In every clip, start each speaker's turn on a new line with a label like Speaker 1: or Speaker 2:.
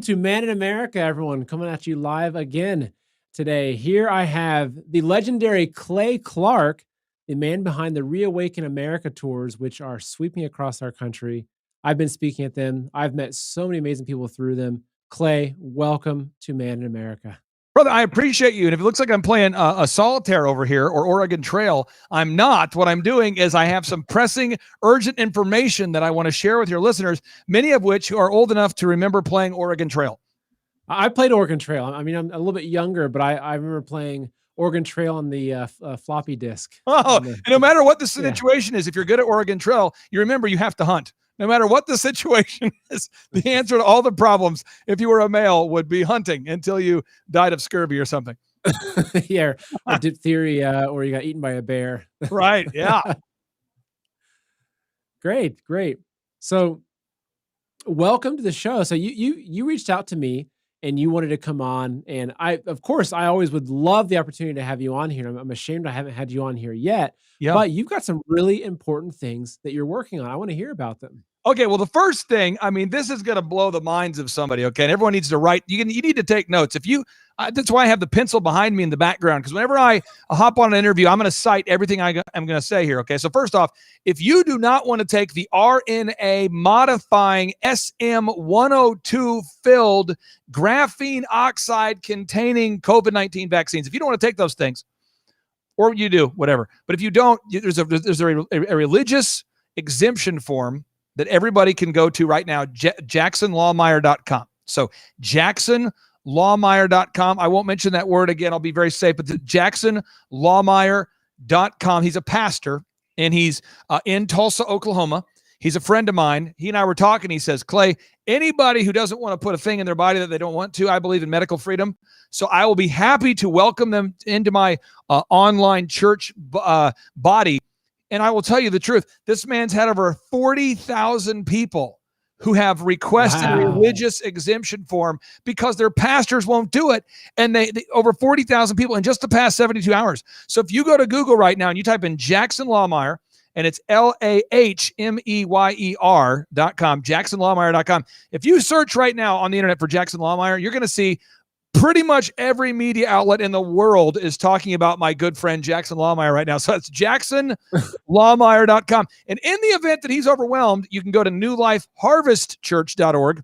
Speaker 1: To Man in America, everyone, coming at you live again today. Here I have the legendary Clay Clark, the man behind the ReAwaken America tours, which are sweeping across our country. I've been speaking at them. I've met so many amazing people through them. Clay, welcome to Man in America.
Speaker 2: Brother, I appreciate you. And if it looks like I'm playing a solitaire over here or Oregon Trail, I'm not. What I'm doing is I have some pressing, urgent information that I want to share with your listeners, many of which are old enough to remember playing Oregon Trail.
Speaker 1: I played Oregon Trail. I mean, I'm a little bit younger, but I remember playing Oregon Trail on the floppy disk.
Speaker 2: Oh, and no matter what the situation is, if you're good at Oregon Trail, you remember you have to hunt. No matter what the situation is, the answer to all the problems, if you were a male, would be hunting until you died of scurvy or something.
Speaker 1: Yeah, or diphtheria, or you got eaten by a bear.
Speaker 2: Right, yeah.
Speaker 1: Great. So welcome to the show. So you reached out to me and you wanted to come on, and I always would love the opportunity to have you on here. I'm ashamed I haven't had you on here yet.
Speaker 2: Yeah.
Speaker 1: But you've got some really important things that you're working on. I want to hear about them.
Speaker 2: Okay, well, the first thing, I mean, this is going to blow the minds of somebody, okay? And everyone needs to write. You need to take notes. That's why I have the pencil behind me in the background, because whenever I hop on an interview, I'm going to cite everything I'm going to say here, okay? So first off, if you do not want to take the RNA modifying SM102 filled graphene oxide containing COVID-19 vaccines, if you don't want to take those things, or you do, whatever. But if you don't, there's a religious exemption form that everybody can go to right now, jacksonlawmeyer.com. So jacksonlawmeyer.com. I won't mention that word again. I'll be very safe, but jacksonlawmeyer.com. He's a pastor, and he's in Tulsa, Oklahoma. He's a friend of mine. He and I were talking. He says, Clay, anybody who doesn't want to put a thing in their body that they don't want to, I believe in medical freedom. So I will be happy to welcome them into my online church body. And I will tell you the truth. This man's had over 40,000 people who have requested a religious exemption form because their pastors won't do it. And they over 40,000 people in just the past 72 hours. So if you go to Google right now and you type in Jackson Lawmeyer, and it's LAHMEYER.com, jacksonlawmeyer.com. If you search right now on the internet for Jackson Lawmeyer, you're going to see pretty much every media outlet in the world is talking about my good friend Jackson Lawmeyer right now. So that's jacksonlawmeyer.com. And in the event that he's overwhelmed, you can go to newlifeharvestchurch.org.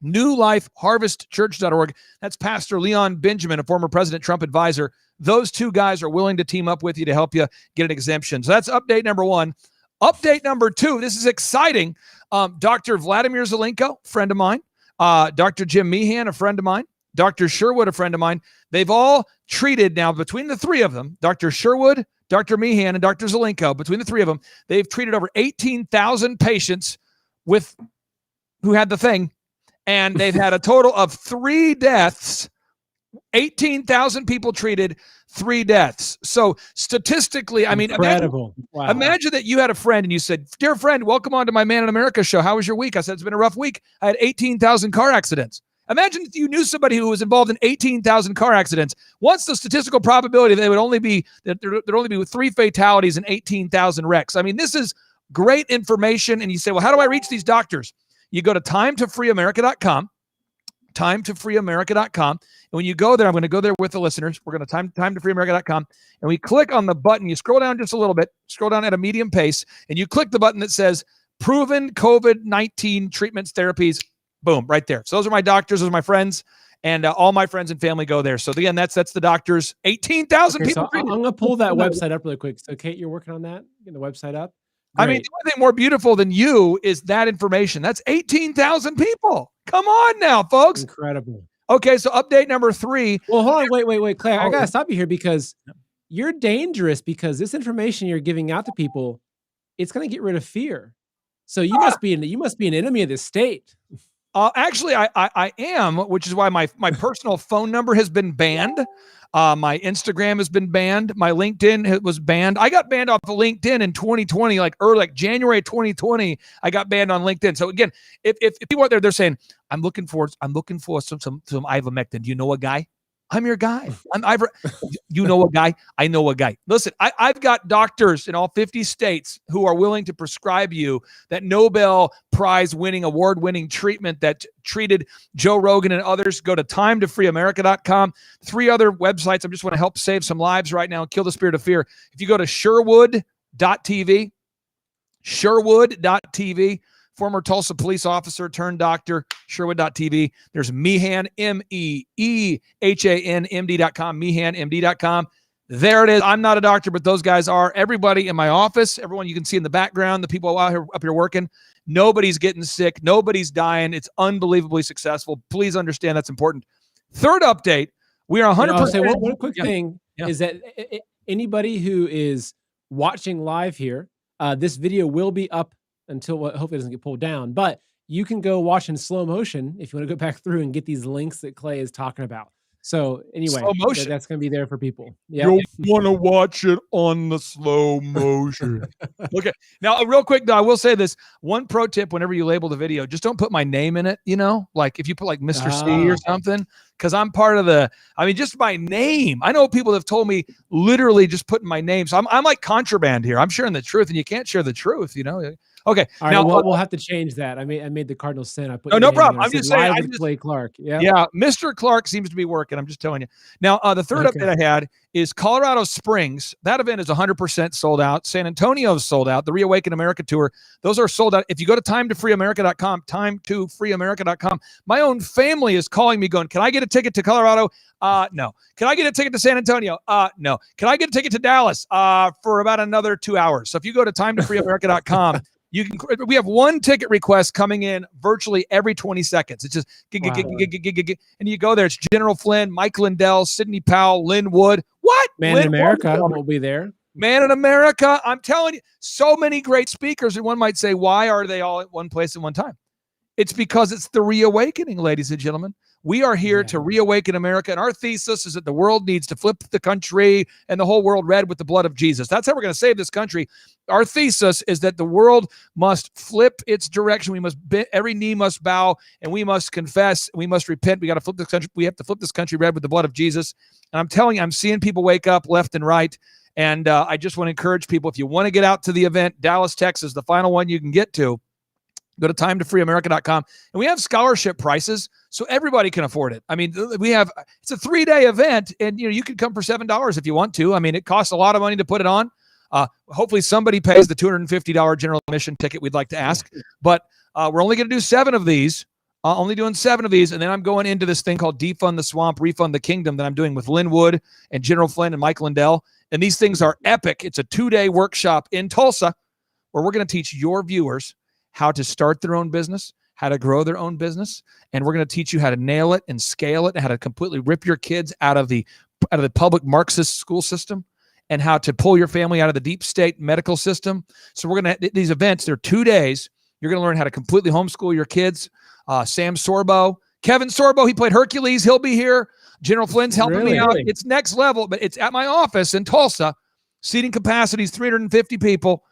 Speaker 2: newlifeharvestchurch.org. That's Pastor Leon Benjamin, a former President Trump advisor. Those two guys are willing to team up with you to help you get an exemption. So that's update number one. Update number two, this is exciting. Dr. Vladimir Zelenko, friend of mine. Dr. Jim Meehan, a friend of mine. Dr. Sherwood, a friend of mine. They've all treated now, between the three of them, Dr. Sherwood, Dr. Meehan, and Dr. Zelenko, between the three of them, they've treated over 18,000 patients who had the thing, and they've had a total of 3 deaths. 18,000 people treated, 3 deaths. So statistically, I mean,
Speaker 1: incredible.
Speaker 2: Imagine that you had a friend and you said, dear friend, welcome on to my Man in America show. How was your week? I said, it's been a rough week. I had 18,000 car accidents. Imagine if you knew somebody who was involved in 18,000 car accidents. What's the statistical probability that there'd only be 3 fatalities and 18,000 wrecks? I mean, this is great information. And you say, well, how do I reach these doctors? You go to timetofreeamerica.com, timetofreeamerica.com. And when you go there, I'm going to go there with the listeners. We're going to timetofreeamerica.com. And we click on the button. You scroll down just a little bit, scroll down at a medium pace, and you click the button that says proven COVID-19 treatments, therapies. Boom, right there. So those are my doctors, those are my friends, and all my friends and family go there. So again, that's the doctors. 18,000 people.
Speaker 1: So I'm going to pull that website up really quick. So Kate, you're working on that? Getting the website up?
Speaker 2: Great. I mean, the only thing more beautiful than you is that information. That's 18,000 people. Come on now, folks.
Speaker 1: Incredible.
Speaker 2: Okay, so update number 3.
Speaker 1: Well, hold on. Wait, Claire. I got to stop you here because you're dangerous, because this information you're giving out to people, it's going to get rid of fear. So you must be an enemy of the state.
Speaker 2: Actually, I am, which is why my personal phone number has been banned. My Instagram has been banned. My LinkedIn was banned. I got banned off of LinkedIn in 2020, like January 2020. I got banned on LinkedIn. So again, if people out there, they're saying, I'm looking for some ivermectin. Do you know a guy? I'm your guy. You know a guy. I know a guy. Listen, I've got doctors in all 50 states who are willing to prescribe you that Nobel Prize winning, award winning treatment that treated Joe Rogan and others. Go to timetofreeamerica.com. 3 other websites. I just want to help save some lives right now and kill the spirit of fear. If you go to Sherwood.tv, former Tulsa police officer turned doctor, Sherwood.tv. There's Meehan, MEEHANMD.com, MEehanMD.com. There it is. I'm not a doctor, but those guys are. Everybody in my office, everyone you can see in the background, the people out here up here working, nobody's getting sick. Nobody's dying. It's unbelievably successful. Please understand that's important. Third update, we are 100%.
Speaker 1: I'll say one quick thing is that anybody who is watching live here, this video will be up until hopefully it doesn't get pulled down, but you can go watch in slow motion if you want to go back through and get these links that Clay is talking about. So anyway, that's going to be there for people. Yeah,
Speaker 2: you'll want to watch it on the slow motion. Okay. Now, real quick, though, I will say this. One pro tip, whenever you label the video, just don't put my name in it, like if you put like Mr. C or something, because I'm part of just my name. I know people have told me literally just putting my name. So I'm like contraband here. I'm sharing the truth, and you can't share the truth, Okay.
Speaker 1: All right, now we'll have to change that. I made the cardinal sin. I put
Speaker 2: no problem. I'm just saying.
Speaker 1: Clay Clark. Yeah.
Speaker 2: Mr. Clark seems to be working. I'm just telling you. Now, the third update I had is Colorado Springs. That event is 100% sold out. San Antonio is sold out. The ReAwaken America Tour, those are sold out. If you go to timetofreeamerica.com, timetofreeamerica.com, my own family is calling me going, can I get a ticket to Colorado? No. Can I get a ticket to San Antonio? No. Can I get a ticket to Dallas? For about another 2 hours. So if you go to timetofreeamerica.com, we have one ticket request coming in virtually every 20 seconds. It's just and you go there. It's General Flynn, Mike Lindell, Sidney Powell, Lynn Wood. What?
Speaker 1: Man in America will be there.
Speaker 2: Man in America. I'm telling you, so many great speakers. And one might say, why are they all at one place at one time? It's because it's the reawakening, ladies and gentlemen. We are here to reawaken America, and our thesis is that the world needs to flip the country and the whole world red with the blood of Jesus. That's how we're going to save this country. Our thesis is that the world must flip its direction. Every knee must bow, and we must confess. We must repent. We got to flip this country. We have to flip this country red with the blood of Jesus. And I'm telling you, I'm seeing people wake up left and right. And I just want to encourage people, if you want to get out to the event, Dallas, Texas, the final one you can get to, go to timetofreeamerica.com. And we have scholarship prices, so everybody can afford it. it's a 3-day event, and you can come for $7 if you want to. it costs a lot of money to put it on. Hopefully somebody pays the $250 general admission ticket we'd like to ask. But we're only going to do 7 of these. Only doing 7 of these, and then I'm going into this thing called Defund the Swamp, Refund the Kingdom that I'm doing with Lynn Wood and General Flynn and Mike Lindell. And these things are epic. It's a 2-day workshop in Tulsa where we're going to teach your viewers how to start their own business, how to grow their own business, and we're going to teach you how to nail it and scale it, and how to completely rip your kids out of the public Marxist school system, and how to pull your family out of the deep state medical system. So we're going to these events. They're 2 days. You're going to learn how to completely homeschool your kids. Sam Sorbo, Kevin Sorbo, he played Hercules. He'll be here. General Flynn's helping me out. It's next level, but it's at my office in Tulsa. Seating capacity is 350 people.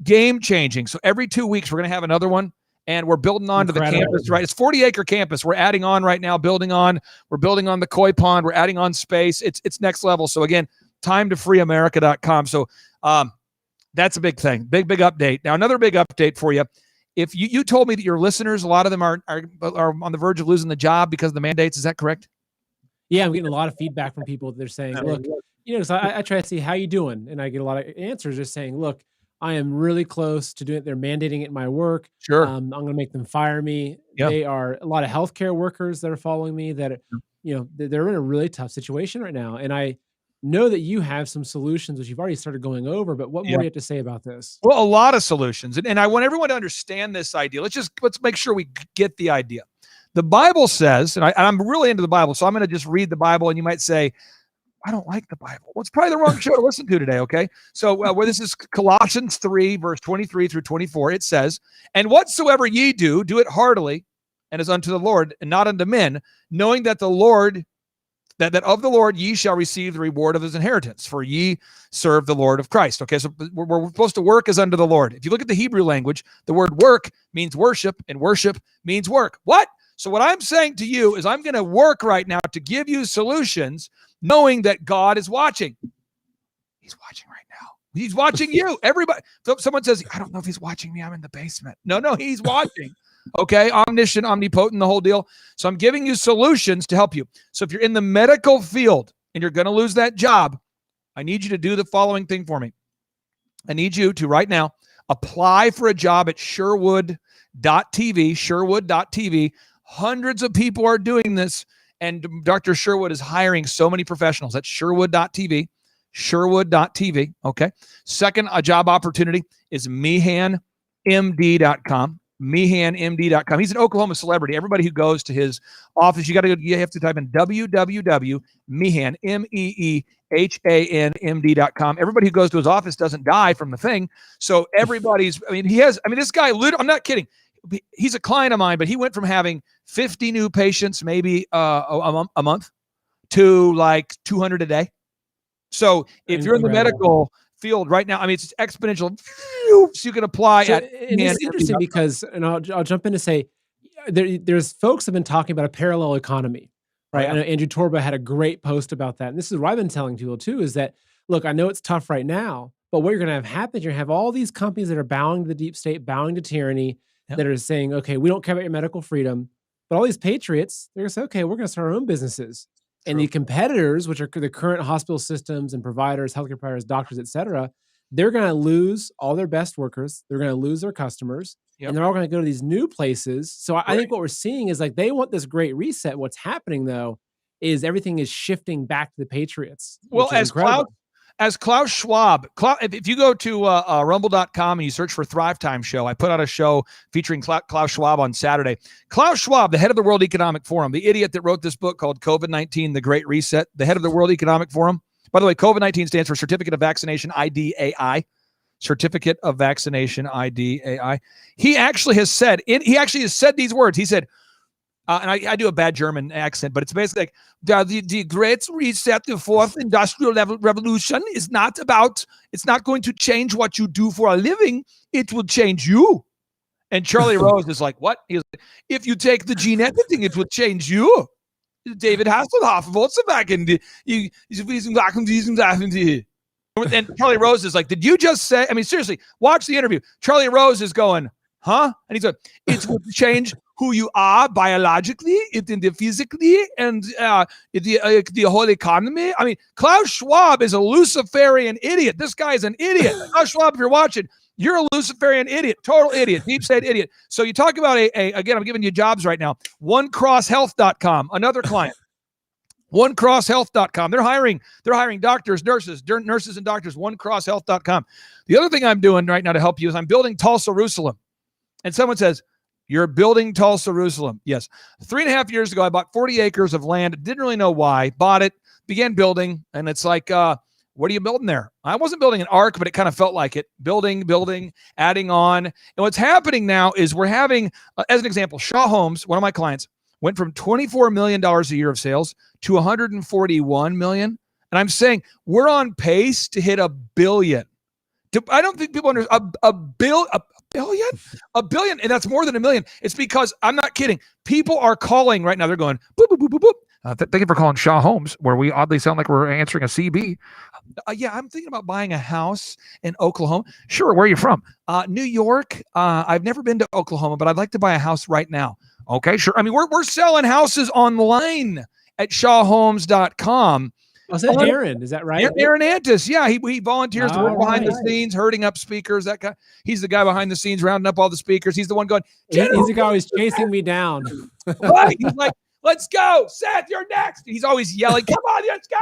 Speaker 2: Game changing. So every 2 weeks, we're going to have another one, and we're building on to the campus, right? It's 40-acre campus. We're adding on right now, building on. We're building on the koi pond. We're adding on space. It's next level. So again, timetofreeamerica.com. So that's a big thing. Big update. Now, another big update for you. If you told me that your listeners, a lot of them are on the verge of losing the job because of the mandates. Is that correct?
Speaker 1: Yeah, I'm getting a lot of feedback from people. They're saying, look, so I try to see how you doing, and I get a lot of answers just saying, look, I am really close to doing it. They're mandating it in my work.
Speaker 2: Sure.
Speaker 1: I'm going to make them fire me. Yeah. They are a lot of healthcare workers that are following me that, they're in a really tough situation right now. And I know that you have some solutions, which you've already started going over, but what more do you have to say about this?
Speaker 2: Well, a lot of solutions. And I want everyone to understand this idea. Let's make sure we get the idea. The Bible says, and I'm really into the Bible, so I'm going to just read the Bible, and you might say, I don't like the Bible. Well, it's probably the wrong show to listen to today, okay? So where this is Colossians 3, verse 23 through 24, it says, and whatsoever ye do, do it heartily, and as unto the Lord, and not unto men, knowing that the Lord, that of the Lord ye shall receive the reward of his inheritance, for ye serve the Lord of Christ. Okay, so we're supposed to work as unto the Lord. If you look at the Hebrew language, the word work means worship, and worship means work. What? So what I'm saying to you is I'm going to work right now to give you solutions, knowing that God is watching. He's watching right now. He's watching you. Everybody. So someone says, I don't know if he's watching me. I'm in the basement. No, he's watching. Okay. Omniscient, omnipotent, the whole deal. So I'm giving you solutions to help you. So if you're in the medical field and you're going to lose that job, I need you to do the following thing for me. I need you to right now apply for a job at Sherwood.tv, Sherwood.tv. Hundreds of people are doing this, and Dr. Sherwood is hiring so many professionals. That's Sherwood.tv, Sherwood.tv. Okay. Second, a job opportunity is MeehanMD.com. MeehanMD.com. He's an Oklahoma celebrity. Everybody who goes to his office, you have to type in www.meehan, MEEHANMD.com. Everybody who goes to his office doesn't die from the thing. So everybody's, this guy, I'm not kidding. He's a client of mine, but he went from having 50 new patients, maybe a month, to like 200 a day. So if you're in the medical field right now, it's exponential. So you can apply
Speaker 1: and it's interesting because, and I'll jump in to say, there's folks have been talking about a parallel economy, right?
Speaker 2: Oh, yeah.
Speaker 1: I know Andrew Torba had a great post about that. And this is what I've been telling people too, is that, look, I know it's tough right now, but what you're going to have happen is you're going to have all these companies that are bowing to the deep state, bowing to tyranny, that are saying, okay, we don't care about your medical freedom. But all these patriots, they're going to say, okay, we're going to start our own businesses. True. And the competitors, which are the current hospital systems and providers, healthcare providers, doctors, et cetera, they're going to lose all their best workers. They're going to lose their customers. Yep. And they're all going to go to these new places. So I think what we're seeing is like they want this great reset. What's happening, though, is everything is shifting back to the patriots.
Speaker 2: Well, as Klaus Schwab, if you go to rumble.com and you search for Thrive Time Show, I put out a show featuring Klaus Schwab on Saturday. Klaus Schwab, the head of the World Economic Forum, the idiot that wrote this book called COVID-19, The Great Reset, the head of the World Economic Forum. By the way, COVID-19 stands for Certificate of Vaccination ID AI. Certificate of Vaccination ID AI. He actually has said these words. He said, and I do a bad German accent, but it's basically like the Great Reset, the fourth industrial revolution is not it's not going to change what you do for a living. It will change you. And Charlie Rose is like, what? He's like, if you take the gene editing, it will change you. David Hasselhoff, Volkswagen, and Charlie Rose is like, did you just say, seriously, watch the interview. Charlie Rose is going, huh? And he's like, it's going to change who you are biologically, physically, and the whole economy. Klaus Schwab is a Luciferian idiot. This guy is an idiot. Klaus Schwab, if you're watching, you're a Luciferian idiot, total idiot, deep state idiot. So you talk about again, I'm giving you jobs right now. OneCrossHealth.com, another client. OneCrossHealth.com. They're hiring doctors, nurses and doctors. OneCrossHealth.com. The other thing I'm doing right now to help you is I'm building Tulsa Jerusalem. And someone says, you're building Tulsa Jerusalem. Yes. 3.5 years ago, I bought 40 acres of land. Didn't really know why. Bought it, began building. And it's like, what are you building there? I wasn't building an ark, but it kind of felt like it. Building, adding on. And what's happening now is we're having, as an example, Shaw Homes, one of my clients, went from $24 million a year of sales to $141 million. And I'm saying we're on pace to hit $1 billion. I don't think people understand $1 billion, and that's more than $1 million. It's because I'm not kidding. People are calling right now. They're going boop boop boop boop boop. Thank you for calling Shaw Homes, where we oddly sound like we're answering a CB. Yeah, I'm thinking about buying a house in Oklahoma. Sure, where are you from? New York. I've never been to Oklahoma, but I'd like to buy a house right now. Okay, sure. We're selling houses online at shawhomes.com.
Speaker 1: Was that Aaron? Is that right?
Speaker 2: Aaron Antis. Yeah, he volunteers to work behind the scenes, herding up speakers. That guy. He's the guy behind the scenes, rounding up all the speakers. He's the one going,
Speaker 1: he's the guy who's chasing me down.
Speaker 2: Right. He's like, let's go. Seth, you're next. He's always yelling, come on, let's go.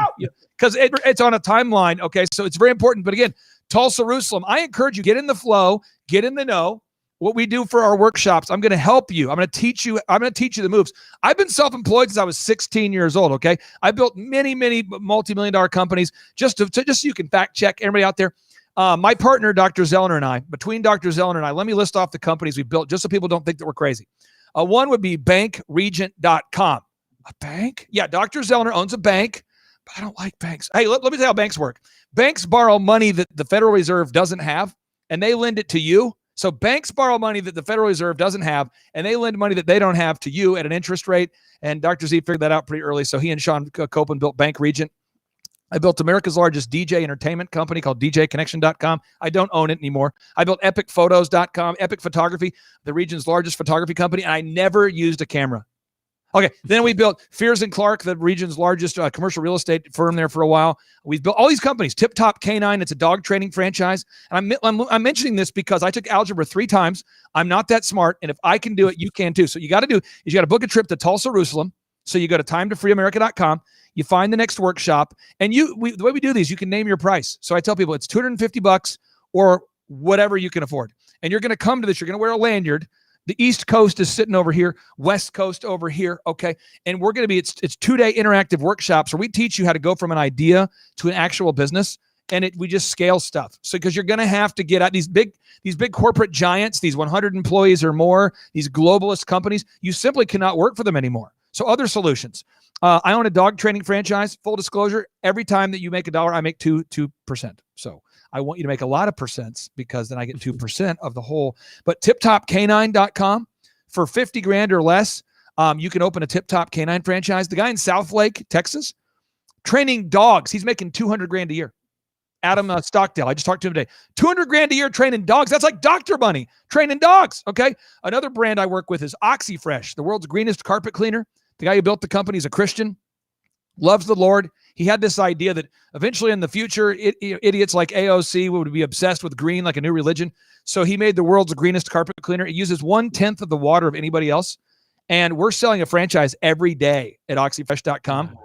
Speaker 2: Because it's on a timeline. Okay, so it's very important. But again, Tulsa Jerusalem, I encourage you, get in the flow, get in the know. What we do for our workshops, I'm going to help you. I'm going to teach you the moves. I've been self-employed since I was 16 years old. Okay. I built many multi-million-dollar companies just so you can fact check everybody out there. My partner, Dr. Zellner, and I, between Dr. Zellner and I, let me list off the companies we built just so people don't think that we're crazy. One would be bankregent.com. A bank? Yeah. Dr. Zellner owns a bank, but I don't like banks. Hey, let me tell you how banks work. Banks borrow money that the Federal Reserve doesn't have, and they lend it to you. So banks borrow money that the Federal Reserve doesn't have, and they lend money that they don't have to you at an interest rate. And Dr. Z figured that out pretty early. So he and Sean Copeland built Bank Regent. I built America's largest DJ entertainment company called DJconnection.com. I don't own it anymore. I built EpicPhotos.com, Epic Photography, the region's largest photography company, and I never used a camera. Okay, then we built Fears & Clark, the region's largest commercial real estate firm there for a while. We've built all these companies. Tip Top Canine, it's a dog training franchise. And I'm mentioning this because I took algebra 3 times. I'm not that smart, and if I can do it, you can too. So you got to do is you got to book a trip to Tulsa, Jerusalem. So you go to timetofreeamerica.com. You find the next workshop, and the way we do these, you can name your price. So I tell people it's $250 or whatever you can afford. And you're going to come to this. You're going to wear a lanyard. The East Coast is sitting over here, West Coast over here, okay? And we're going to be, it's 2-day interactive workshops where we teach you how to go from an idea to an actual business, and we just scale stuff. So because you're going to have to get out these big corporate giants, these 100 employees or more, these globalist companies, you simply cannot work for them anymore. So other solutions. I own a dog training franchise. Full disclosure, every time that you make $1, I make 2%. So I want you to make a lot of percents because then I get 2% of the whole. But tiptopcanine.com for 50 grand or less, you can open a Tip Top Canine franchise. The guy in Southlake, Texas, training dogs, he's making 200 grand a year. Adam Stockdale, I just talked to him today. 200 grand a year training dogs. That's like doctor money, training dogs, okay? Another brand I work with is OxyFresh, the world's greenest carpet cleaner. The guy who built the company is a Christian, loves the Lord. He had this idea that eventually in the future, idiots like AOC would be obsessed with green like a new religion. So he made the world's greenest carpet cleaner. It uses 1/10 of the water of anybody else. And we're selling a franchise every day at oxyfresh.com.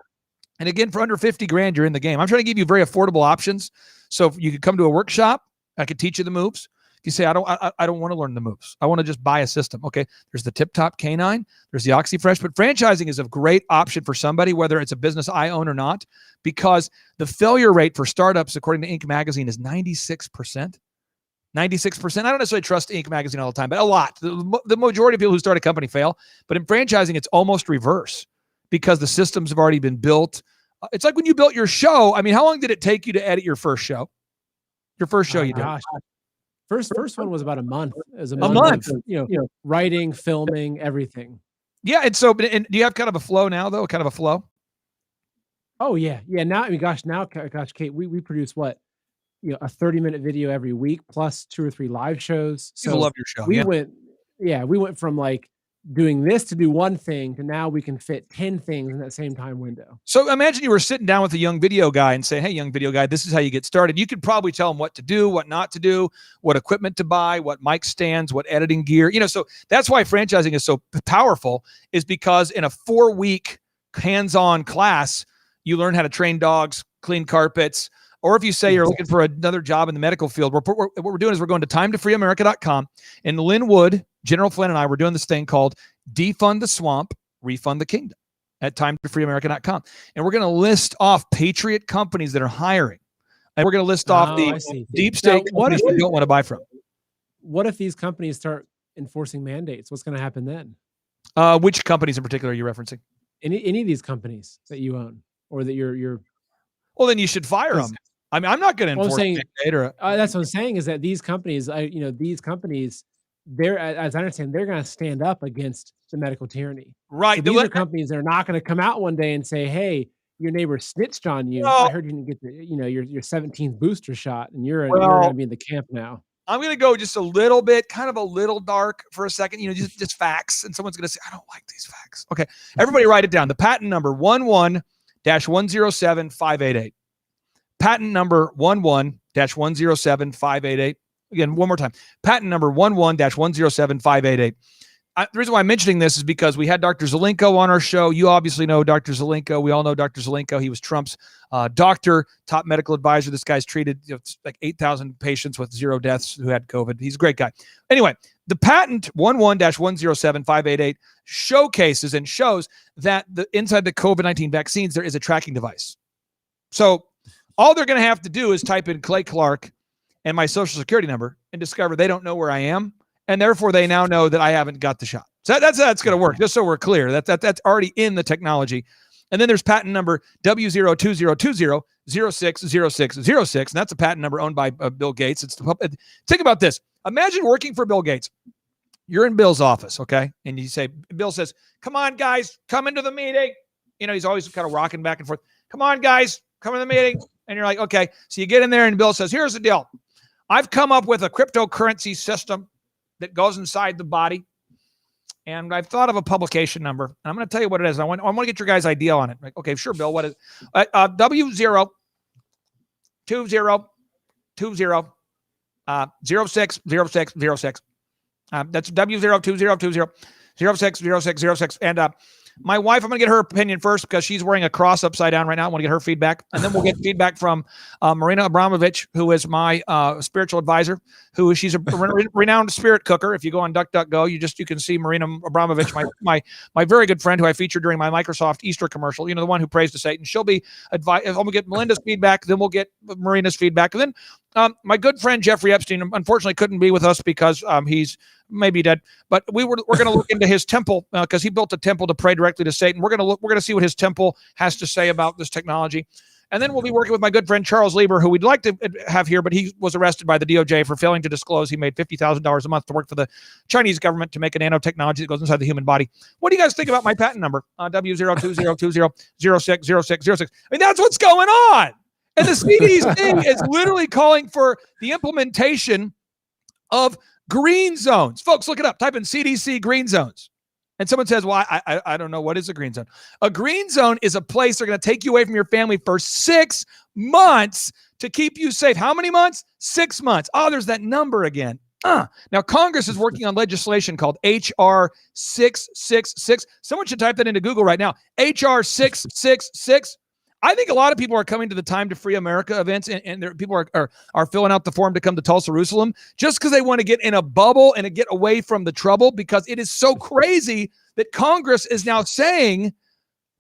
Speaker 2: And again, for under 50 grand, you're in the game. I'm trying to give you very affordable options. So if you could come to a workshop, I could teach you the moves. If you say, I don't want to learn the moves. I want to just buy a system. Okay, there's the Tip Top Canine. There's the OxyFresh. But franchising is a great option for somebody, whether it's a business I own or not, because the failure rate for startups, according to Inc. magazine, is 96%. 96%. I don't necessarily trust Inc. magazine all the time, but a lot. The majority of people who start a company fail. But in franchising, it's almost reverse because the systems have already been built. It's like when you built your show. I mean, how long did it take you to edit your first show? Your first show you did?
Speaker 1: Gosh. First one was about a month. As a
Speaker 2: month.
Speaker 1: Of, writing, filming, everything.
Speaker 2: Yeah, and so, and do you have kind of a flow now, though? Kind of a flow?
Speaker 1: Oh yeah. Now, Kate, we produce what? A 30-minute video every week, plus 2 or 3 live shows. So
Speaker 2: People love your show.
Speaker 1: We went from like doing this to do one thing to now we can fit 10 things in that same time window.
Speaker 2: So imagine you were sitting down with a young video guy and say, hey, young video guy, this is how you get started. You could probably tell him what to do, what not to do, what equipment to buy, what mic stands, what editing gear. So that's why franchising is so powerful, is because in a 4-week hands-on class, you learn how to train dogs, clean carpets. Or if you say you're looking for another job in the medical field, what we're doing is we're going to timetofreeamerica.com. And Lynn Wood, General Flynn, and I, we're doing this thing called Defund the Swamp, Refund the Kingdom at timetofreeamerica.com. And we're going to list off patriot companies that are hiring. And we're going to list off the deep state companies you don't want to buy from.
Speaker 1: What if these companies start enforcing mandates? What's going to happen then?
Speaker 2: Which companies in particular are you referencing?
Speaker 1: Any of these companies that you own or that you're
Speaker 2: well, then you should fire them. I mean, I'm not going to enforce mandate.
Speaker 1: That's what I'm saying is that these companies, they're, as I understand, they're going to stand up against the medical tyranny.
Speaker 2: Right.
Speaker 1: So these are companies that are not going to come out one day and say, hey, your neighbor snitched on you. I heard you didn't get your 17th booster shot and you're going to be in the camp now.
Speaker 2: I'm going to go just a little bit, kind of a little dark for a second, just facts. And someone's going to say, I don't like these facts. Okay. Everybody write it down. The patent number 11-107588. Patent number 11-107588. Again, one more time. Patent number 11-107588. The reason why I'm mentioning this is because we had Dr. Zelenko on our show. You obviously know Dr. Zelenko. We all know Dr. Zelenko. He was Trump's doctor, top medical advisor. This guy's treated like 8,000 patients with 0 deaths who had COVID. He's a great guy. Anyway, the patent 11-107588 showcases and shows that inside the COVID-19 vaccines, there is a tracking device. So all they're going to have to do is type in Clay Clark and my social security number and discover they don't know where I am. And therefore, they now know that I haven't got the shot. So that's going to work, just so we're clear. That's already in the technology. And then there's patent number W02020060606, and that's a patent number owned by Bill Gates. Think about this. Imagine working for Bill Gates. You're in Bill's office, okay? And you say, Bill says, come on, guys, come into the meeting. He's always kind of rocking back and forth. Come on, guys, come in the meeting. And you're like, okay. So you get in there and Bill says, here's the deal. I've come up with a cryptocurrency system that goes inside the body. And I've thought of a publication number. And I'm going to tell you what it is. I want to get your guys' idea on it. Like, okay, sure, Bill. What is W02020 060606. That's W02020060606. And my wife, I'm going to get her opinion first because she's wearing a cross upside down right now. I want to get her feedback. And then we'll get feedback from Marina Abramovich, who is my spiritual advisor, she's a renowned spirit cooker. If you go on DuckDuckGo, you can see Marina Abramovich, my very good friend who I featured during my Microsoft Easter commercial, the one who prays to Satan. She'll be advised. We'll get Melinda's feedback, then we'll get Marina's feedback. And then my good friend Jeffrey Epstein, unfortunately, couldn't be with us because he's maybe dead. But we're going to look into his temple because he built a temple to pray directly to Satan. We're going to see what his temple has to say about this technology. And then we'll be working with my good friend Charles Lieber, who we'd like to have here, but he was arrested by the DOJ for failing to disclose he made $50,000 a month to work for the Chinese government to make a nanotechnology that goes inside the human body. What do you guys think about my patent number? W02020060606. I mean, that's what's going on. And the CDC is literally calling for the implementation of green zones. Folks, look it up. Type in CDC green zones. And someone says, well, I don't know. What is a green zone? A green zone is a place they're going to take you away from your family for 6 months to keep you safe. How many months? 6 months. Oh, there's that number again. Now, Congress is working on legislation called H.R. 666. Someone should type that into Google right now. H.R. 666. I think a lot of people are coming to the Time to Free America events, and people are filling out the form to come to Tulsa, Jerusalem, just because they want to get in a bubble and to get away from the trouble, because it is so crazy that Congress is now saying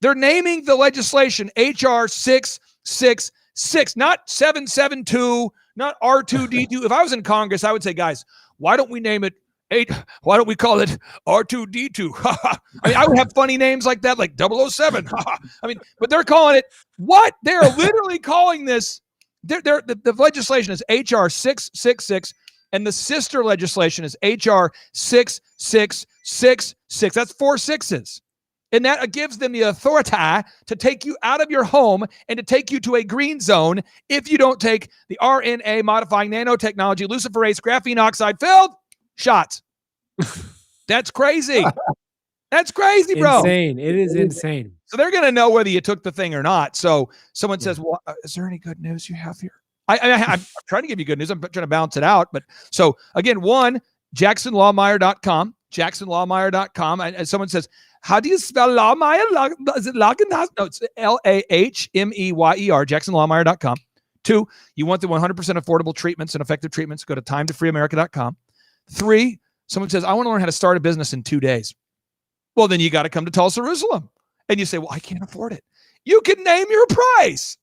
Speaker 2: they're naming the legislation H.R. 666, not 772, not R2D2. If I was in Congress, I would say, guys, why don't we name it why don't we call it R2D2? I mean, I would have funny names like that, like 007. I mean, but they're calling it what? They're literally calling this. The legislation is H.R. 666, and the sister legislation is H.R. 6666. That's 4 sixes. And that gives them the authority to take you out of your home and to take you to a green zone if you don't take the RNA modifying nanotechnology, luciferase, graphene oxide filled shots. That's crazy. That's crazy, bro.
Speaker 1: Insane. It is insane.
Speaker 2: So they're going to know whether you took the thing or not. So someone says, well, is there any good news you have here? I'm trying to give you good news. I'm trying to balance it out. But so again, jacksonlawmeyer.com, jacksonlawmeyer.com. And someone says, how do you spell Lawmeyer? Is it Lagenhaus? No, it's Lahmeyer, jacksonlawmeyer.com. 2, you want the 100% affordable treatments and effective treatments, go to timetofreeamerica.com. 3, someone says, I want to learn how to start a business in 2 days. Well, then you got to come to Tulsa, Jerusalem. And you say, well, I can't afford it. You can name your price.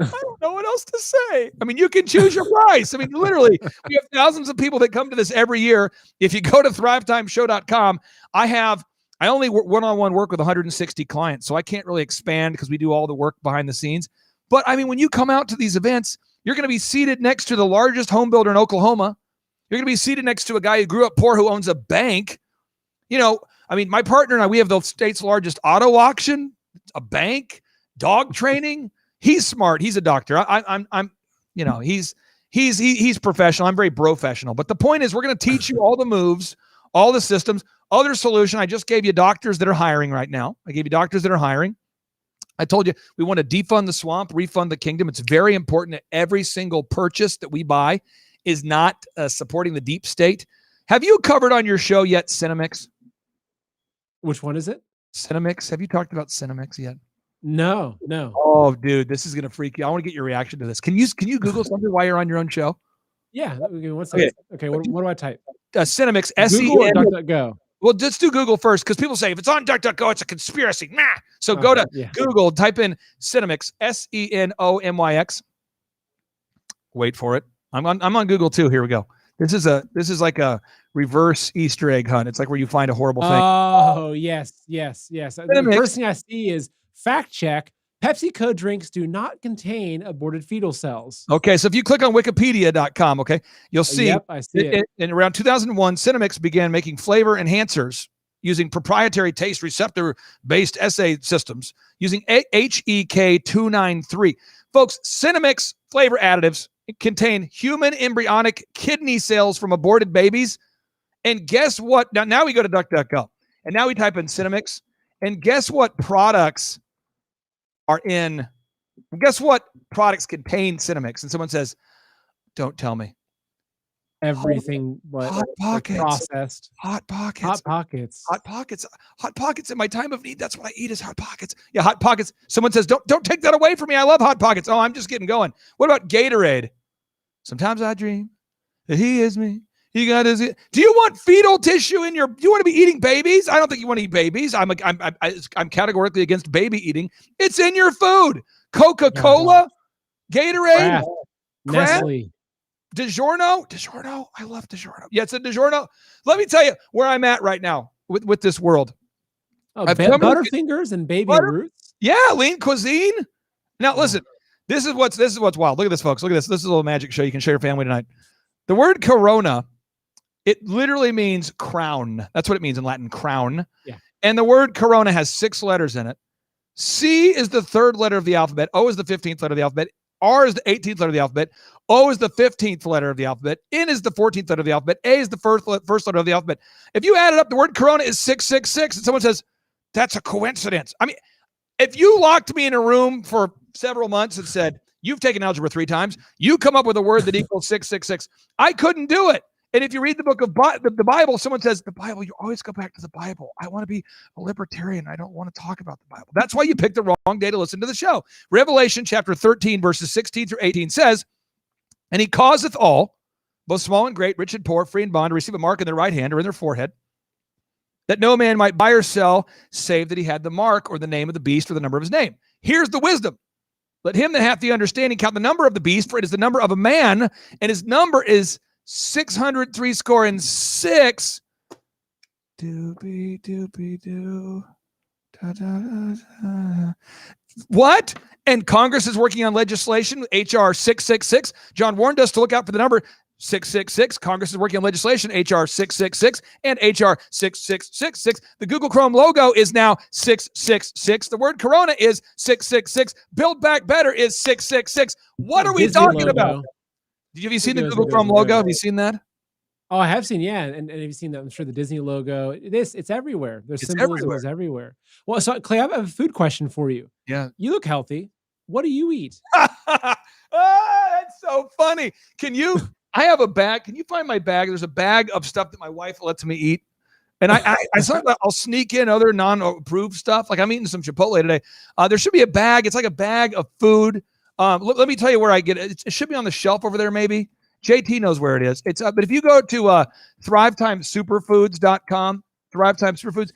Speaker 2: I don't know what else to say. I mean, you can choose your price. I mean, literally, we have thousands of people that come to this every year. If you go to thrivetimeshow.com, I only one-on-one work with 160 clients, so I can't really expand because we do all the work behind the scenes. But I mean, when you come out to these events, you're going to be seated next to the largest home builder in Oklahoma. You're going to be seated next to a guy who grew up poor who owns a bank. I mean, my partner and I, we have the state's largest auto auction, a bank, dog training. He's smart. He's a doctor. He's professional. I'm very professional. But the point is, we're going to teach you all the moves, all the systems, other solution. I just gave you doctors that are hiring right now. I gave you doctors that are hiring. I told you we want to defund the swamp, refund the kingdom. It's very important that every single purchase that we buy is not supporting the deep state. Have you covered on your show yet Cinemix?
Speaker 1: Which one is it?
Speaker 2: Cinemix. Have you talked about Cinemix yet?
Speaker 1: No.
Speaker 2: Oh, dude, this is going to freak you. I want to get your reaction to this. Can you Google something while you're on your own show?
Speaker 1: Yeah. Okay. What do I type?
Speaker 2: Cinemix.
Speaker 1: Google or DuckDuckGo?
Speaker 2: Well, just do Google first, because people say if it's on DuckDuckGo, it's a conspiracy. Nah. So go to Google, type in Cinemix, Senomyx. Wait for it. I'm on Google too. Here we go. This is like a reverse Easter egg hunt. It's like where you find a horrible thing.
Speaker 1: Oh, yes. The first thing I see is Fact check. PepsiCo drinks do not contain aborted fetal cells.
Speaker 2: Okay, so if you click on wikipedia.com, okay, you'll see
Speaker 1: Yep, I see it.
Speaker 2: In around 2001, Cinemix began making flavor enhancers using proprietary taste receptor-based assay systems using HEK293. Folks, Cinemix flavor additives contain human embryonic kidney cells from aborted babies. And guess what? Now we go to DuckDuckGo, and now we type in Cinemix, and guess what products are in? Guess what products contain Cinemix? And someone says, "Don't tell me."
Speaker 1: Everything but
Speaker 2: Hot Pockets.
Speaker 1: processed.
Speaker 2: Hot Pockets.
Speaker 1: Hot Pockets.
Speaker 2: Hot Pockets. Hot Pockets in my time of need. That's what I eat is Hot Pockets. Yeah, Hot Pockets. Someone says, don't take that away from me. I love Hot Pockets. Oh, I'm just getting going. What about Gatorade? Sometimes I dream that he is me. He got his. Do you want fetal tissue in your? Do you want to be eating babies? I don't think you want to eat babies. I'm categorically against baby eating. It's in your food. Coca-Cola, Gatorade,
Speaker 1: Nestle.
Speaker 2: DiGiorno. I love DiGiorno. Yeah, it's a DiGiorno. Let me tell you where I'm at right now with this world.
Speaker 1: Oh, Butterfingers and Baby Roots.
Speaker 2: Yeah, lean cuisine. Now listen, this is what's wild. Look at this, folks. Look at this. This is a little magic show you can show your family tonight. The word corona, it literally means crown. That's what it means in Latin, crown.
Speaker 1: Yeah.
Speaker 2: And the word corona has 6 letters in it. C is the 3rd letter of the alphabet. O is the 15th letter of the alphabet. R is the 18th letter of the alphabet. O is the 15th letter of the alphabet. N is the 14th letter of the alphabet. A is the first letter of the alphabet. If you add it up, the word corona is 666. And someone says, that's a coincidence. I mean, if you locked me in a room for several months and said, you've taken algebra 3 times, you come up with a word that equals 666. I couldn't do it. And if you read the book of the Bible, someone says, the Bible, you always go back to the Bible. I want to be a libertarian. I don't want to talk about the Bible. That's why you picked the wrong day to listen to the show. Revelation chapter 13, verses 16 through 18 says, and he causeth all, both small and great, rich and poor, free and bond, to receive a mark in their right hand or in their forehead, that no man might buy or sell, save that he had the mark or the name of the beast or the number of his name. Here's the wisdom. Let him that hath the understanding count the number of the beast, for it is the number of a man, and his number is 666. Doobie doobie doo. Da, da, da, da. What? And Congress is working on legislation, HR 666. John warned us to look out for the number 666. Congress is working on legislation, HR 666 and HR 6666. The Google Chrome logo is now 666. The word Corona is 666. Build Back Better is 666. What are we talking about? Have you seen the Google Chrome logo? Have you seen that?
Speaker 1: Oh, I have seen, yeah. And have you seen that? I'm sure the Disney logo. It's everywhere. There's symbolism is everywhere. Well, so Clay, I have a food question for you.
Speaker 2: Yeah.
Speaker 1: You look healthy. What do you eat?
Speaker 2: That's so funny. I have a bag. Can you find my bag? There's a bag of stuff that my wife lets me eat. And I'll sneak in other non-approved stuff. Like I'm eating some Chipotle today. There should be a bag. It's like a bag of food. Let me tell you where I get it. It should be on the shelf over there, maybe. JT knows where it is. It's but if you go to ThriveTimeSuperfoods.com, ThriveTime Superfoods,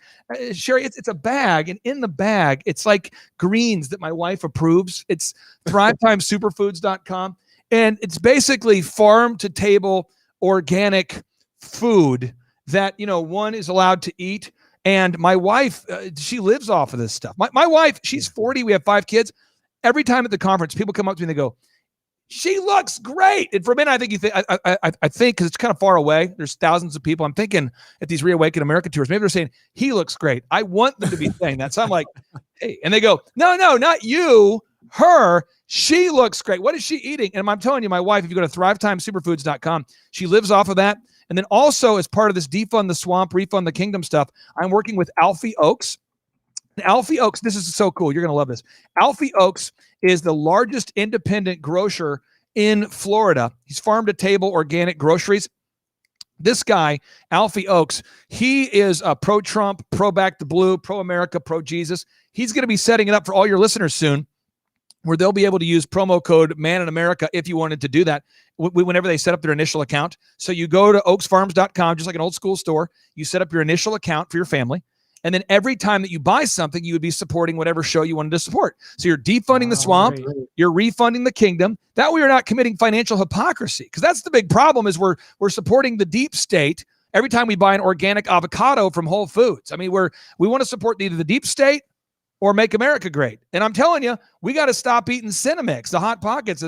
Speaker 2: Sherry, it's a bag, and in the bag, it's like greens that my wife approves. It's ThriveTimeSuperfoods.com, and it's basically farm-to-table organic food that one is allowed to eat. And my wife, she lives off of this stuff. My wife, she's 40. We have 5 kids. Every time at the conference, people come up to me and they go, she looks great. And for men, I think I think because it's kind of far away. There's thousands of people. I'm thinking at these ReAwaken America tours, maybe they're saying he looks great. I want them to be saying that. So I'm like, hey, and they go, no, not you, her. She looks great. What is she eating? And I'm telling you, my wife, if you go to ThriveTimeSuperfoods.com, she lives off of that. And then also as part of this Defund the Swamp, Refund the Kingdom stuff, I'm working with Alfie Oaks. Alfie Oaks, this is so cool. You're going to love this. Alfie Oaks is the largest independent grocer in Florida. He's farm-to-table organic groceries. This guy, Alfie Oaks, he is pro-Trump, pro-Back the Blue, pro-America, pro-Jesus. He's going to be setting it up for all your listeners soon, where they'll be able to use promo code Man in America if you wanted to do that whenever they set up their initial account. So you go to oaksfarms.com, just like an old school store. You set up your initial account for your family. And then every time that you buy something, you would be supporting whatever show you wanted to support. So you're defunding the swamp, you're refunding the kingdom. That way you're not committing financial hypocrisy, because that's the big problem is we're supporting the deep state every time we buy an organic avocado from Whole Foods. I mean, we want to support either the deep state or Make America Great. And I'm telling you, we got to stop eating Cinnamix. The Hot Pockets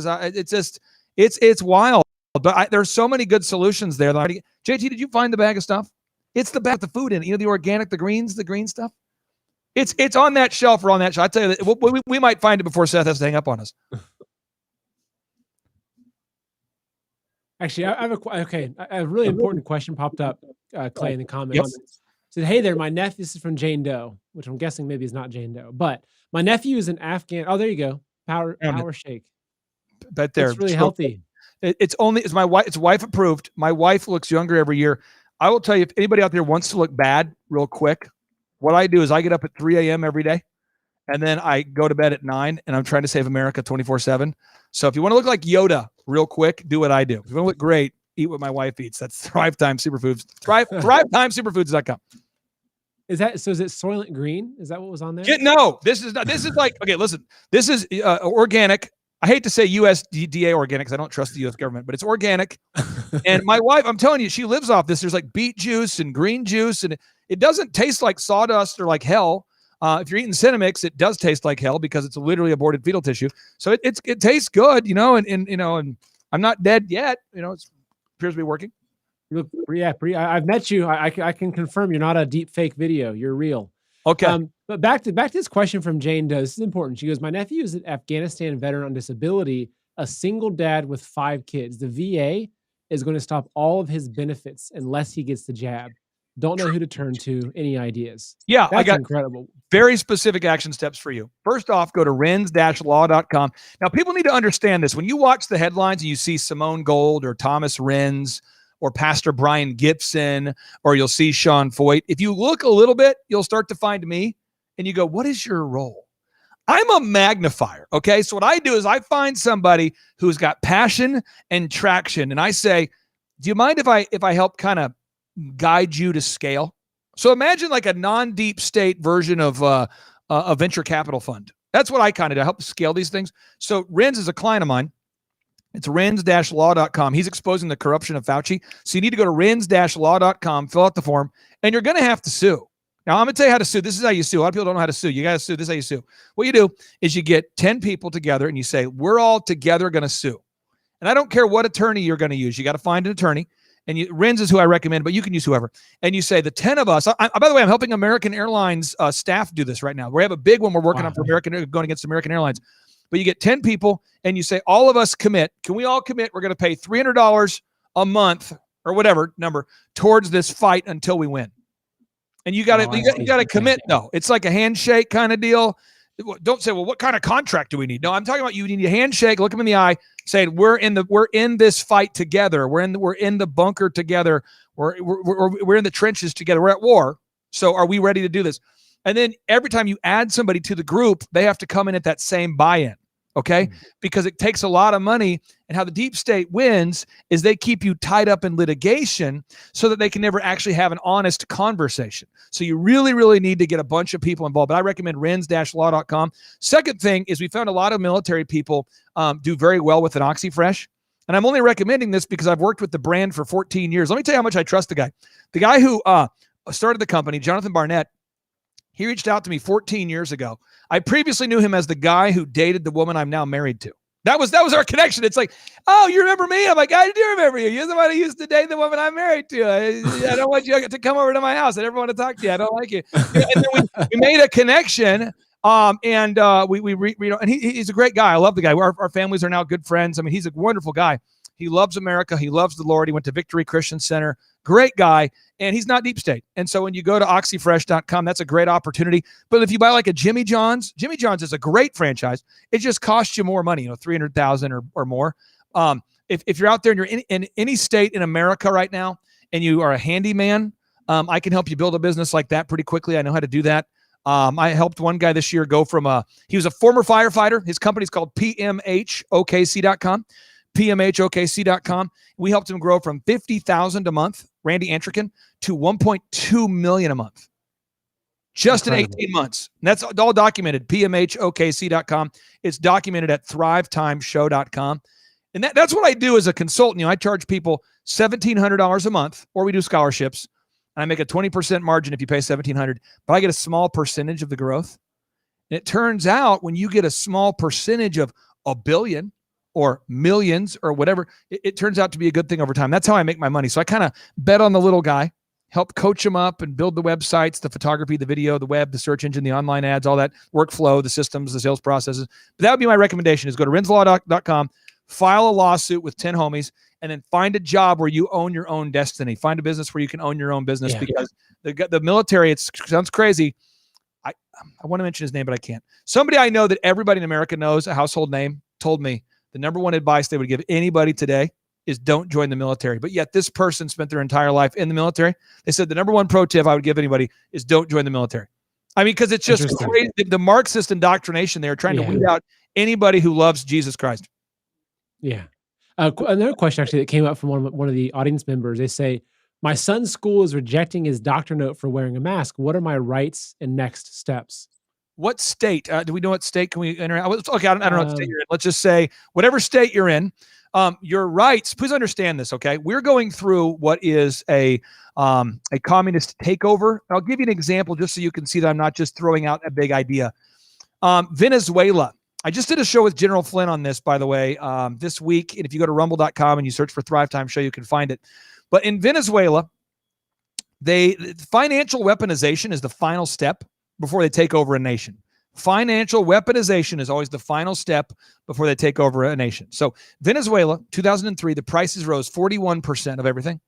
Speaker 2: it's wild. But there's so many good solutions there. JT, did you find the bag of stuff? It's the bag with the food in it. You know, the organic, the green stuff. It's on that shelf or on that shelf. I tell you that we might find it before Seth has to hang up on us.
Speaker 1: Actually, I have a really important question popped up, Clay, in the comments. Yep. Said, hey there, my nephew, this is from Jane Doe, which I'm guessing maybe is not Jane Doe, but my nephew is an Afghan. Oh, there you go. Power shake.
Speaker 2: Bet there.
Speaker 1: It's really healthy.
Speaker 2: It's my wife. It's wife approved. My wife looks younger every year. I will tell you, if anybody out there wants to look bad real quick, what I do is I get up at 3 a.m. every day, and then I go to bed at 9, and I'm trying to save America 24/7. So if you want to look like Yoda real quick, do what I do. If you want to look great, eat what my wife eats. That's Thrive Time Superfoods. ThriveTimeSuperfoods.com.
Speaker 1: Is it Soylent Green? Is that what was on there?
Speaker 2: No, this is not. This is like, okay, listen. This is organic. I hate to say USDA organic because I don't trust the U.S. government, but it's organic. And my wife, I'm telling you, she lives off this. There's like beet juice and green juice, and it doesn't taste like sawdust or like hell. If you're eating Cinnamix, it does taste like hell because it's literally aborted fetal tissue. So it tastes good, you know, and I'm not dead yet. You know, it appears to be working.
Speaker 1: You look, I've met you. I can confirm you're not a deep fake video. You're real.
Speaker 2: Okay.
Speaker 1: But back to this question from Jane Doe. This is important. She goes, my nephew is an Afghanistan veteran on disability, a single dad with 5 kids. The VA is going to stop all of his benefits unless he gets the jab. Don't know who to turn to. Any ideas?
Speaker 2: Yeah,
Speaker 1: that's
Speaker 2: I got
Speaker 1: incredible.
Speaker 2: Very specific action steps for you. First off, go to rens-law.com. Now, people need to understand this. When you watch the headlines and you see Simone Gold or Thomas Renz or Pastor Brian Gibson, or you'll see Sean Foyt, if you look a little bit, you'll start to find me and you go, what is your role? I'm a magnifier, okay? So what I do is I find somebody who's got passion and traction, and I say, do you mind if I help kind of guide you to scale? So imagine like a non-deep state version of a venture capital fund. That's what I kind of do, help scale these things. So Renz is a client of mine. It's rens-law.com. He's exposing the corruption of Fauci. So you need to go to rens-law.com, fill out the form, and you're going to have to sue. Now, I'm going to tell you how to sue. This is how you sue. A lot of people don't know how to sue. You got to sue. This is how you sue. What you do is you get 10 people together and you say, we're all together going to sue. And I don't care what attorney you're going to use. You got to find an attorney. And Renz is who I recommend, but you can use whoever. And you say the 10 of us. By the way, I'm helping American Airlines staff do this right now. We have a big one we're working on for going against American Airlines. But you get 10 people and you say, all of us commit. Can we all commit? We're going to pay $300 a month or whatever number towards this fight until we win. And you got to commit though. It's like a handshake kind of deal. Don't say, well, what kind of contract do we need? No, I'm talking about you need a handshake, look them in the eye, saying we're in this fight together. We're in the bunker together. We're in the trenches together. We're at war. So are we ready to do this? And then every time you add somebody to the group, they have to come in at that same buy-in. Okay. Because it takes a lot of money, and how the deep state wins is they keep you tied up in litigation so that they can never actually have an honest conversation. So you really, really need to get a bunch of people involved, but I recommend rens-law.com. Second thing is we found a lot of military people do very well with an OxyFresh. And I'm only recommending this because I've worked with the brand for 14 years. Let me tell you how much I trust the guy. The guy who started the company, Jonathan Barnett, he reached out to me 14 years ago. I previously knew him as the guy who dated the woman I'm now married to. That was our connection. It's like, oh, you remember me? I'm like, I do remember you. You're the one who used to date the woman I'm married to. I don't want you to come over to my house. I never want to talk to you. I don't like you. And then we made a connection. And he's a great guy. I love the guy. Our families are now good friends. I mean, he's a wonderful guy. He loves America. He loves the Lord. He went to Victory Christian Center. Great guy. And he's not deep state. And so when you go to oxyfresh.com, that's a great opportunity. But if you buy like a Jimmy John's is a great franchise. It just costs you more money, $300,000 or more. If you're out there and you're in any state in America right now and you are a handyman, I can help you build a business like that pretty quickly. I know how to do that. I helped one guy this year go from he was a former firefighter. His company's called PMHOKC.com. PMHOKC.com. We helped him grow from $50,000 a month, Randy Antrican, to $1.2 million a month. Just incredible. In 18 months. And that's all documented. PMHOKC.com. It's documented at thrivetimeshow.com. And that's what I do as a consultant. I charge people $1,700 a month, or we do scholarships. And I make a 20% margin if you pay $1,700, but I get a small percentage of the growth. And it turns out when you get a small percentage of a billion or millions or whatever, it turns out to be a good thing over time. That's how I make my money. So I kind of bet on the little guy, help coach him up and build the websites, the photography, the video, the web, the search engine, the online ads, all that workflow, the systems, the sales processes. But that would be my recommendation, is go to renslaw.com, file a lawsuit with 10 homies, and then find a job where you own your own destiny. Find a business where you can own your own business, because the military, it sounds crazy. I want to mention his name, but I can't. Somebody I know that everybody in America knows, a household name, told me the number one advice they would give anybody today is don't join the military. But yet this person spent their entire life in the military. They said the number one pro tip I would give anybody is don't join the military. I mean, because it's just crazy. The Marxist indoctrination, they're trying to weed out anybody who loves Jesus Christ.
Speaker 1: Yeah. Another question actually that came up from one of the audience members. They say, my son's school is rejecting his doctor note for wearing a mask. What are my rights and next steps?
Speaker 2: What state? Do we know what state can we enter? Okay, I don't know what state you're in. Let's just say whatever state you're in, your rights. Please understand this, okay? We're going through what is a communist takeover. I'll give you an example just so you can see that I'm not just throwing out a big idea. Venezuela. I just did a show with General Flynn on this, by the way, this week. And if you go to rumble.com and you search for Thrive Time Show, you can find it. But in Venezuela, financial weaponization is the final step before they take over a nation. Financial weaponization is always the final step before they take over a nation. So Venezuela, 2003, the prices rose 41% of everything.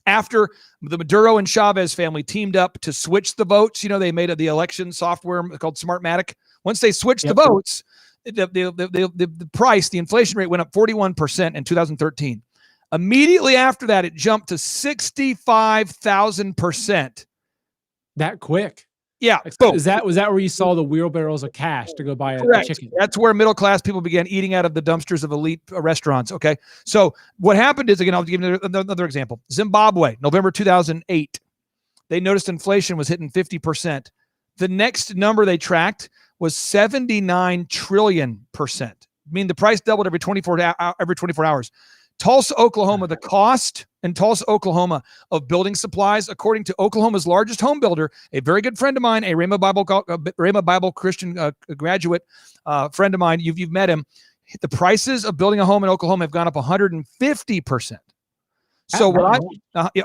Speaker 2: After the Maduro and Chavez family teamed up to switch the votes, they made the election software called Smartmatic. Once they switched the votes, the price, the inflation rate went up 41% in 2013. Immediately after that, it jumped to 65,000%.
Speaker 1: That quick?
Speaker 2: Yeah.
Speaker 1: Was that where you saw the wheelbarrows of cash to go buy a chicken?
Speaker 2: That's where middle-class people began eating out of the dumpsters of elite restaurants. Okay. So what happened is, again, I'll give you another example. Zimbabwe, November 2008. They noticed inflation was hitting 50%. The next number they tracked was 79 trillion %. I mean, the price doubled every 24 hours. Tulsa, Oklahoma, the cost in Tulsa, Oklahoma of building supplies, according to Oklahoma's largest home builder, a very good friend of mine, a Rhema Bible Christian graduate friend of mine, you've met him. The prices of building a home in Oklahoma have gone up 150%. So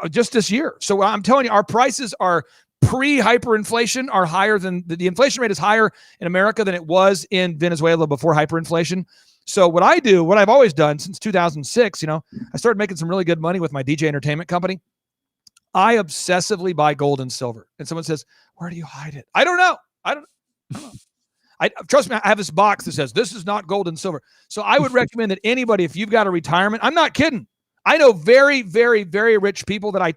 Speaker 2: just this year. So I'm telling you, our prices are pre-hyperinflation are higher than the inflation rate is higher in America than it was in Venezuela before hyperinflation. So what I've always done since 2006, I started making some really good money with my DJ entertainment company. I obsessively buy gold and silver. And someone says, where do you hide it? I don't know. Trust me, I have this box that says, this is not gold and silver. So I would recommend that anybody, if you've got a retirement, I'm not kidding. I know very, very, very rich people that I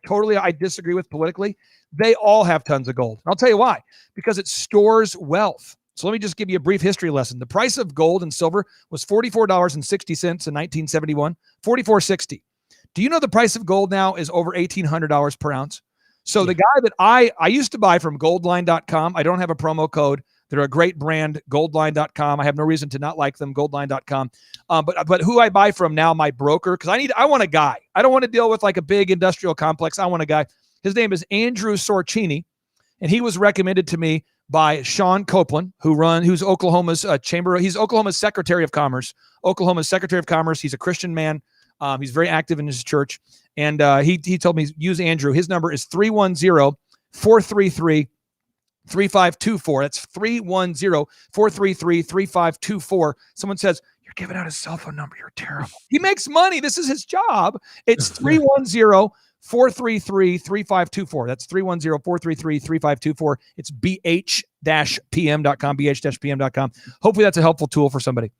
Speaker 2: disagree with politically. They all have tons of gold. And I'll tell you why. Because it stores wealth. So let me just give you a brief history lesson. The price of gold and silver was $44.60 in 1971, $44.60. Do you know the price of gold now is over $1,800 per ounce? So the guy that I used to buy from goldline.com, I don't have a promo code. They're a great brand, goldline.com. I have no reason to not like them, goldline.com. But who I buy from now, my broker, because I want a guy. I don't want to deal with like a big industrial complex. I want a guy. His name is Andrew Sorcini, and he was recommended to me by Sean Copeland, who's Oklahoma's he's Oklahoma's Secretary of Commerce. He's a Christian man. He's very active in his church. And he told me, use Andrew. His number is 310-433-3524. That's 310-433-3524. Someone says, you're giving out his cell phone number. You're terrible. He makes money. This is his job. It's 310-433-3524. That's 310-433-3524. It's bh-pm.com, bh-pm.com. Hopefully that's a helpful tool for somebody.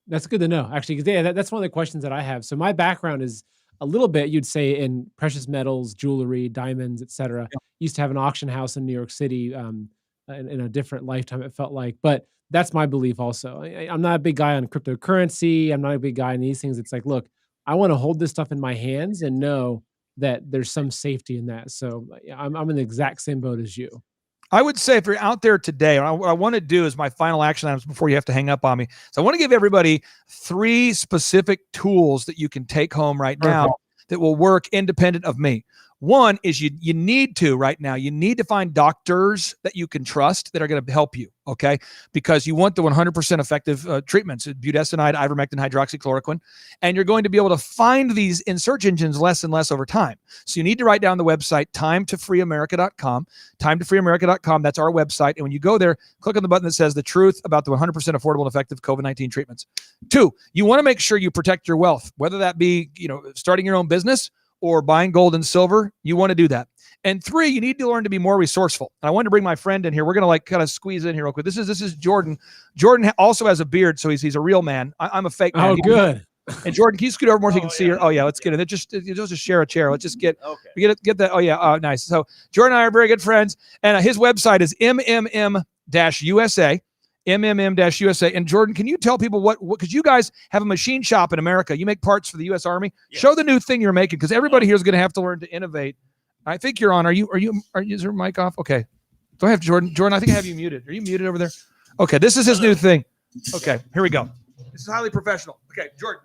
Speaker 1: That's good to know, actually, because that's one of the questions that I have. So my background is a little bit, you'd say, in precious metals, jewelry, diamonds, etc. Yeah. Used to have an auction house in New York City in a different lifetime, it felt like. But that's my belief also. I'm not a big guy on cryptocurrency. I'm not a big guy in these things. It's like, look, I want to hold this stuff in my hands and know that there's some safety in that. So I'm in the exact same boat as you.
Speaker 2: I would say if you're out there today, what I want to do is my final action items before you have to hang up on me. So I want to give everybody 3 specific tools that you can take home right now that will work independent of me. One is you need to right now, you need to find doctors that you can trust that are going to help you, okay? Because you want the 100% effective treatments, budesonide, ivermectin, hydroxychloroquine, and you're going to be able to find these in search engines less and less over time. So you need to write down the website, timetofreeamerica.com, timetofreeamerica.com, that's our website. And when you go there, click on the button that says the truth about the 100% affordable and effective COVID-19 treatments. 2, you want to make sure you protect your wealth, whether that be, starting your own business or buying gold and silver. You want to do that. And 3, you need to learn to be more resourceful. And I wanted to bring my friend in here. We're going to kind of squeeze in here real quick. This is Jordan. Jordan also has a beard, so he's a real man. I'm a fake man.
Speaker 1: Oh, good.
Speaker 2: And Jordan, can you scoot over more so you can see her? Oh yeah, let's get it. Just share a chair. Let's just get that. Oh yeah, nice. So Jordan and I are very good friends, and his website is mmm-usa. mmm-usa. And Jordan, can you tell people what because you guys have a machine shop in America. You make parts for the U.S. Army. Yes. Show the new thing you're making, because everybody here is going to have to learn to innovate. I think you're on. Is your mic off? Okay. Do I have Jordan? Jordan, I think I have you muted. Are you muted over there? Okay, this is his new thing. Okay, here we go. This is highly professional. Okay, Jordan.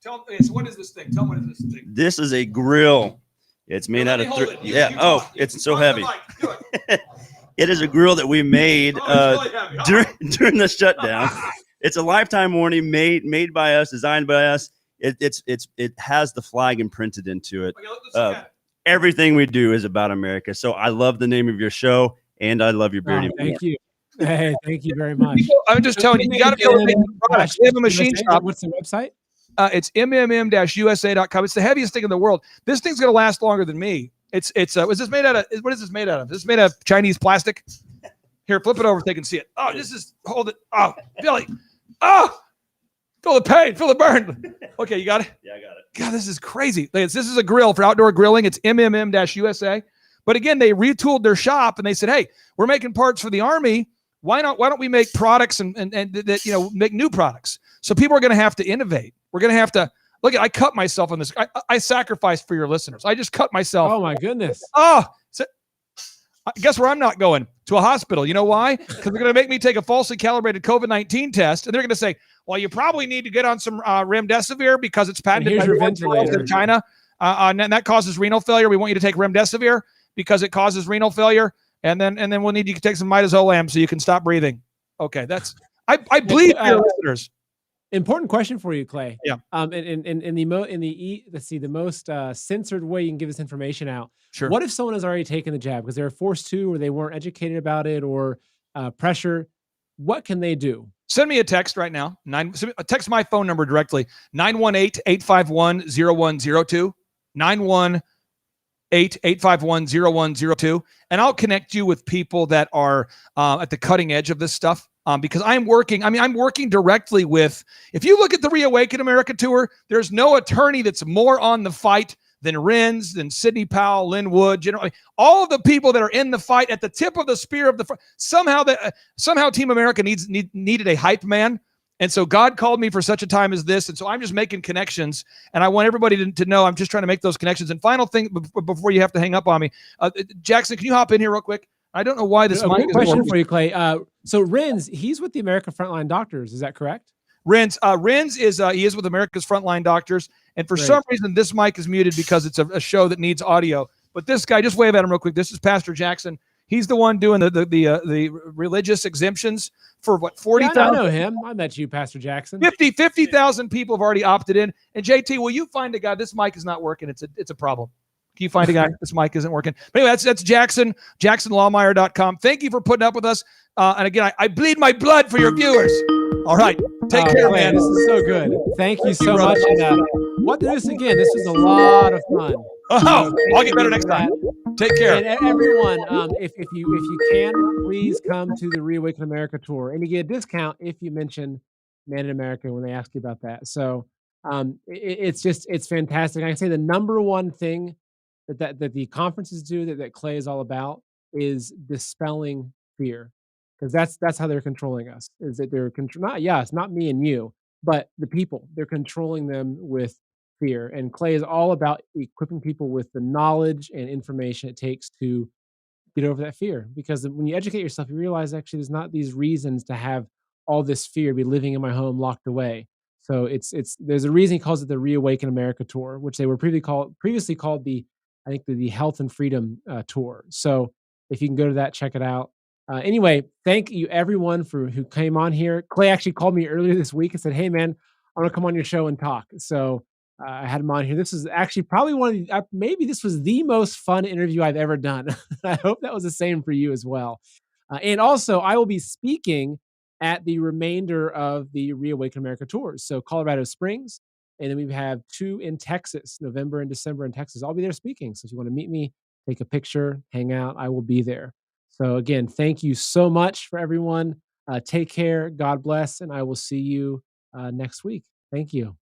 Speaker 2: So what is this thing? Tell me what is this thing?
Speaker 3: This is a grill. It's made out of it's so heavy. It is a grill that we made during the shutdown. It's a lifetime warranty, made by us, designed by us. It has the flag imprinted into it. Okay, everything we do is about America. So I love the name of your show, and I love your beard.
Speaker 1: Thank you. Hey, thank you very much.
Speaker 2: I'm just telling you, you got to be able to make products. We have a machine shop.
Speaker 1: What's the website?
Speaker 2: It's mmm-usa.com. It's the heaviest thing in the world. This thing's going to last longer than me. Was this made out of? What is this made out of? This is made out of Chinese plastic. Here, flip it over so they can see it. Oh, hold it. Oh, Billy. Oh, feel the pain, feel the burn. Okay, you got it?
Speaker 3: Yeah, I got it.
Speaker 2: God, this is crazy. This is a grill for outdoor grilling. It's mmm-usa. But again, they retooled their shop and they said, hey, we're making parts for the Army. Why don't we make products and that, make new products? So people are going to have to innovate. We're going to have to look I cut myself on this. I sacrificed for your listeners. I just cut myself.
Speaker 1: Oh my goodness.
Speaker 2: Guess where I'm not going? To a hospital. You know why? Because they're going to make me take a falsely calibrated COVID-19 test. And they're going to say, well, you probably need to get on some remdesivir because it's patented by
Speaker 1: ventilator
Speaker 2: in China. And that causes renal failure. We want you to take remdesivir because it causes renal failure. And then we'll need you to take some midazolam so you can stop breathing. Okay, I believe your listeners.
Speaker 1: Important question for you, Clay.
Speaker 2: Yeah.
Speaker 1: The most censored way you can give this information out.
Speaker 2: Sure.
Speaker 1: What if someone has already taken the jab because they were forced to, or they weren't educated about it, or pressure? What can they do?
Speaker 2: Send me a text right now. Text my phone number directly, 918-851-0102, 918-851-0102, and I'll connect you with people that are at the cutting edge of this stuff. Because I'm working directly with, if you look at the ReAwaken America Tour, there's no attorney that's more on the fight than Renz, than Sidney Powell, Lynn Wood, all of the people that are in the fight at the tip of the spear of the somehow Team America needed a hype man. And so God called me for such a time as this. And so I'm just making connections, and I want everybody to know I'm just trying to make those connections. And final thing before you have to hang up on me, Jackson, can you hop in here real quick? I don't know why this mic is
Speaker 1: question for you, Clay. So Renz, he's with the American Frontline Doctors. Is that correct?
Speaker 2: Renz is with America's Frontline Doctors, and for some reason this mic is muted because it's a show that needs audio. But this guy, just wave at him real quick. This is Pastor Jackson. He's the one doing the religious exemptions for what 40,000.
Speaker 1: Yeah, I know him. I met you, Pastor Jackson.
Speaker 2: 50,000 people have already opted in. And JT, will you find a guy? This mic is not working. It's a problem. Can you find a guy? This mic isn't working. But anyway, that's Jackson, JacksonLawmeyer.com. Thank you for putting up with us. And again, I bleed my blood for your viewers. All right. Take care, man.
Speaker 1: This is so good. Thank you so much. And, what this again? This was a lot of fun.
Speaker 2: Oh, I'll get better next time. Take care.
Speaker 1: And everyone, if you can, please come to the ReAwaken America Tour. And you get a discount if you mention Man in America when they ask you about that. So it's fantastic. I can say the number one thing that the conferences do that Clay is all about is dispelling fear, because that's how they're controlling us. Is that they're not me and you, but the people. They're controlling them with fear. And Clay is all about equipping people with the knowledge and information it takes to get over that fear. Because when you educate yourself, you realize actually there's not these reasons to have all this fear, be living in my home locked away. So there's a reason he calls it the ReAwaken America Tour, which they were previously called the I think the Health and Freedom tour. So if you can go to that, check it out. Anyway, thank you everyone for who came on here. Clay actually called me earlier this week and said, "Hey man, I want to come on your show and talk." So I had him on here. This is actually probably one of the, maybe this was the most fun interview I've ever done. I hope that was the same for you as well. And also, I will be speaking at the remainder of the ReAwaken America tours. So Colorado Springs, and then we have 2 in Texas, November and December in Texas. I'll be there speaking. So if you want to meet me, take a picture, hang out, I will be there. So again, thank you so much for everyone. Take care. God bless. And I will see you next week. Thank you.